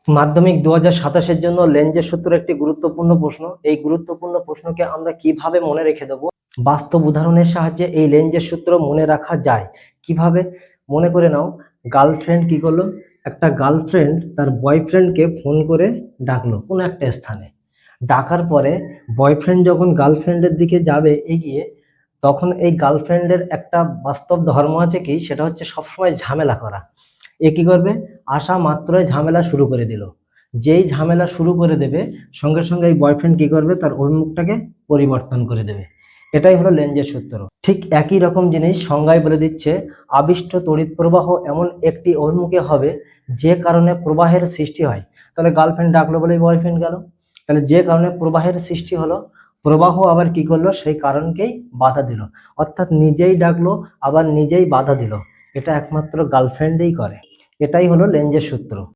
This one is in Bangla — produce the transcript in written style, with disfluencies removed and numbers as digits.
মাধ্যমিক 2027-এর জন্য লেঞ্জের সূত্র একটি গুরুত্বপূর্ণ প্রশ্ন। এই গুরুত্বপূর্ণ প্রশ্নকে আমরা কিভাবে মনে রেখে দেব? বাস্তব উদাহরণের সাহায্যে এই লেঞ্জের সূত্র মনে রাখা যায়। কিভাবে? মনে করে নাও, গার্লফ্রেন্ড কি করলো, একটা গার্লফ্রেন্ড তার বয়ফ্রেন্ডকে ফোন করে ডাকলো কোনো একটা স্থানে। ডাকার পরে বয়ফ্রেন্ড যখন গার্লফ্রেন্ডের দিকে যাবে এগিয়ে, তখন এই গার্লফ্রেন্ডের একটা বাস্তব ধর্ম আছে, কি সেটা হচ্ছে সবসময় ঝামেলা করা। এ কি করবে? আসা মাত্রই ঝামেলা শুরু করে দিল। যেই ঝামেলা শুরু করে দেবে, সঙ্গে সঙ্গে এই বয়ফ্রেন্ড কি করবে, তার অভিমুখটাকে পরিবর্তন করে দেবে। এটাই হলো লেঞ্জের সূত্র। ঠিক একই রকম জিনিস সংজ্ঞায় বলে দিচ্ছে, আবিষ্ট তড়িৎ প্রবাহ এমন একটি অভিমুখে হবে যে কারণে প্রবাহের সৃষ্টি হয়। তাহলে গার্লফ্রেন্ড ডাকলো বলেই বয়ফ্রেন্ড গেল, তাহলে যে কারণে প্রবাহের সৃষ্টি হলো, প্রবাহ আবার কি করলো, সেই কারণকেই বাধা দিল। অর্থাৎ নিজেই ডাকলো আবার নিজেই বাধা দিল। এটা একমাত্র গার্লফ্রেন্ডই করে। এটাই হলো লেঞ্জের সূত্র।